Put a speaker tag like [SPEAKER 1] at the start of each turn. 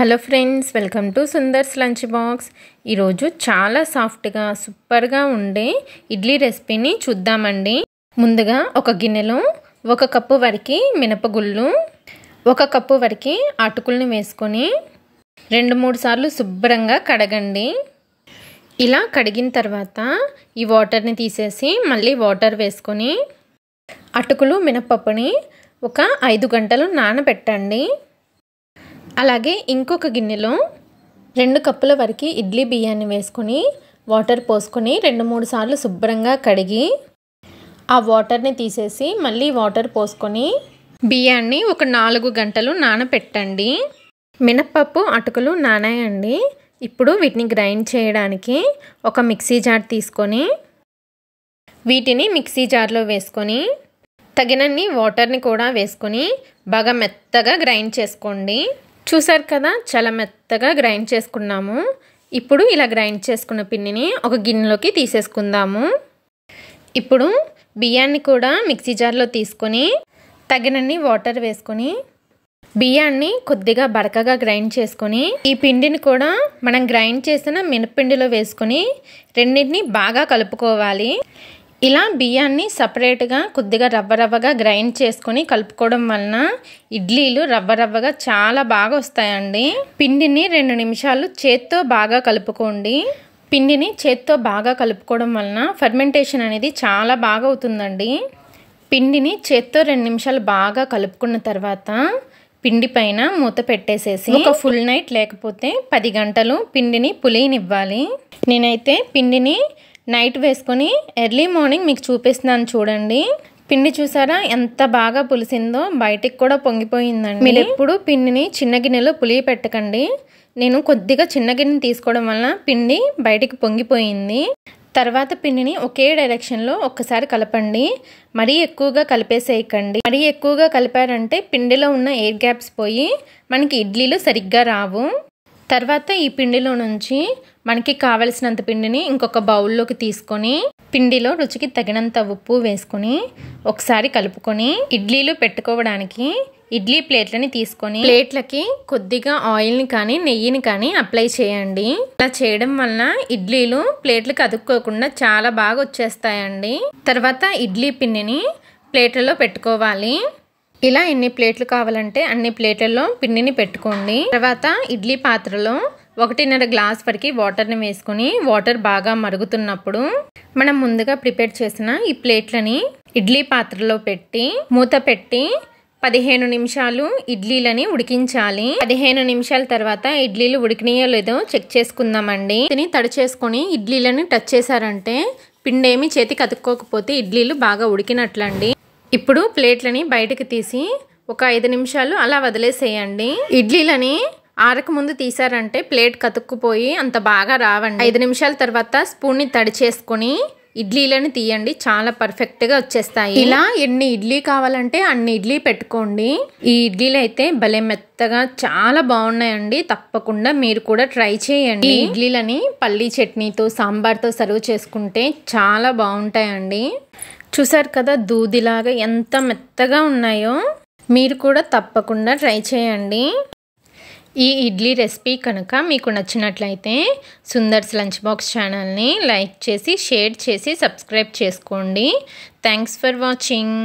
[SPEAKER 1] Hello friends, welcome to Sundar's lunch box. ఈరోజు చాలా సాఫ్ట్గా సూపర్గా ఉండే ఇడ్లీ రెసిపీని చూద్దామండి. ముందుగా ఒక గిన్నెలో 1 కప్పు వరకు మినపగుళ్ళు, 1 కప్పు వరకు అటుకుల్ని వేసుకొని 2-3 సార్లు శుభ్రంగా కడగండి. ఇలా కడిగిన తర్వాత ఈ వాటర్ని తీసేసి మళ్ళీ వాటర్ వేసుకొని అటుకులు మినపప్పుని ఒక 5 గంటలు నానబెట్టండి. అలాగే ఇంకొక గిన్నెలో 2 కప్పుల వరకు ఇడ్లీ బియ్యాన్ని వేసుకొని వాటర్ పోసుకొని 2-3 సార్లు శుభ్రంగా కడిగి ఆ వాటర్ని తీసేసి మళ్ళీ వాటర్ పోసుకొని బియ్యాన్ని ఒక 4 గంటలు నానబెట్టండి. మినప్పప్పు అటుకులు నానాయండి. ఇప్పుడు వీటిని గ్రైండ్ చేయడానికి ఒక మిక్సీ జార్ తీసుకొని వీటిని మిక్సీ జార్లో వేసుకొని తగినన్ని వాటర్ని కూడా వేసుకొని బాగా మెత్తగా గ్రైండ్ చేసుకోండి. చూసారు కదా, చాలా మెత్తగా గ్రైండ్ చేసుకున్నాము. ఇప్పుడు ఇలా గ్రైండ్ చేసుకున్న పిండిని ఒక గిన్నెలోకి తీసేసుకుందాము. ఇప్పుడు బియ్యాన్ని కూడా మిక్సీ జార్లో తీసుకొని తగినన్ని వాటర్ వేసుకొని బియ్యాన్ని కొద్దిగా బరకగా గ్రైండ్ చేసుకొని ఈ పిండిని కూడా మనం గ్రైండ్ చేసిన మినప్పిండిలో వేసుకొని రెండింటిని బాగా కలుపుకోవాలి. ఇలా బియ్యాన్ని సపరేట్గా కొద్దిగా రవ్వగా గ్రైండ్ చేసుకొని కలుపుకోవడం వలన ఇడ్లీలు రవ్వగా చాలా బాగా వస్తాయండి. పిండిని 2 నిమిషాలు చేత్తో బాగా కలుపుకోండి. పిండిని చేత్తో బాగా కలుపుకోవడం వలన ఫర్మెంటేషన్ అనేది చాలా బాగా అవుతుందండి. పిండిని చేత్తో 2 నిమిషాలు బాగా కలుపుకున్న తర్వాత పిండి పైన మూత పెట్టేసేసి ఒక ఫుల్ నైట్ లేకపోతే 10 గంటలు పిండిని పులియనివ్వాలి. నేనైతే పిండిని నైట్ వేసుకొని ఎర్లీ మార్నింగ్ మీకు చూపిస్తున్నాను చూడండి. పిండి చూసారా ఎంత బాగా పులిసిందో, బయటికి కూడా పొంగిపోయిందండి. మీరు ఎప్పుడు పిండిని చిన్న గిన్నెలో పులియ పెట్టకండి. నేను కొద్దిగా చిన్న గిన్నెని తీసుకోవడం వల్ల పిండి బయటికి పొంగిపోయింది. తర్వాత పిండిని ఒకే డైరెక్షన్లో ఒక్కసారి కలపండి. మరీ ఎక్కువగా కలిపేసేయకండి. మరీ ఎక్కువగా కలిపారంటే పిండిలో ఉన్న ఎయిర్ గ్యాప్స్ పోయి మనకి ఇడ్లీలు సరిగ్గా రావు. తర్వాత ఈ పిండిలో నుంచి మనకి కావలసినంత పిండిని ఇంకొక బౌల్లోకి తీసుకొని పిండిలో రుచికి తగినంత ఉప్పు వేసుకొని ఒకసారి కలుపుకొని ఇడ్లీలు పెట్టుకోవడానికి ఇడ్లీ ప్లేట్లని తీసుకొని ప్లేట్లకి కొద్దిగా ఆయిల్ని కానీ నెయ్యిని కానీ అప్లై చేయండి. ఇలా చేయడం వలన ఇడ్లీలు ప్లేట్లకు అతుక్కోకుండా చాలా బాగా వచ్చేస్తాయండి. తర్వాత ఇడ్లీ పిండిని ప్లేట్లలో పెట్టుకోవాలి. ఇలా ఎన్ని ప్లేట్లు కావాలంటే అన్ని ప్లేట్లలో పిండిని పెట్టుకోండి. తర్వాత ఇడ్లీ పాత్రలో 1.5 గ్లాస్ వరకు వాటర్ని వేసుకొని వాటర్ బాగా మరుగుతున్నప్పుడు మనం ముందుగా ప్రిపేర్ చేసిన ఈ ప్లేట్లని ఇడ్లీ పాత్రలో పెట్టి మూత పెట్టి 15 నిమిషాలు ఇడ్లీలని ఉడికించాలి. 15 నిమిషాల తర్వాత ఇడ్లీలు ఉడికినాయో లేదో చెక్ చేసుకుందామండి. దీన్ని తడి చేసుకొని ఇడ్లీలని టచ్ చేశారంటే పిండి ఏమి చేతికి అతుక్కోకపోతే ఇడ్లీలు బాగా ఉడికినట్లండి. ఇప్పుడు ప్లేట్లని బయటకు తీసి ఒక 5 నిమిషాలు అలా వదిలేసేయండి. ఇడ్లీలని ఆరక ముందు తీసారంటే ప్లేట్ కతుక్కుపోయి అంత బాగా రావండి. 5 నిమిషాల తర్వాత స్పూన్ని తడి చేసుకొని ఇడ్లీలని తీయండి, చాలా పర్ఫెక్ట్గా వచ్చేస్తాయి. ఇలా ఎన్ని ఇడ్లీ కావాలంటే అన్ని ఇడ్లీ పెట్టుకోండి. ఈ ఇడ్లీలు అయితే భలే మెత్తగా చాలా బాగున్నాయండి. తప్పకుండా మీరు కూడా ట్రై చేయండి. ఈ ఇడ్లీలని పల్లీ చట్నీతో సాంబార్తో సర్వ్ చేసుకుంటే చాలా బాగుంటాయండి. చూసారు కదా, దూదిలాగా ఎంత మెత్తగా ఉన్నాయో. మీరు కూడా తప్పకుండా ట్రై చేయండి. ఈ ఇడ్లీ రెసిపీ కనుక మీకు నచ్చినట్లయితే సుందర్స్ లంచ్ బాక్స్ ఛానల్ని లైక్ చేసి షేర్ చేసి సబ్స్క్రైబ్ చేసుకోండి. Thanks for watching.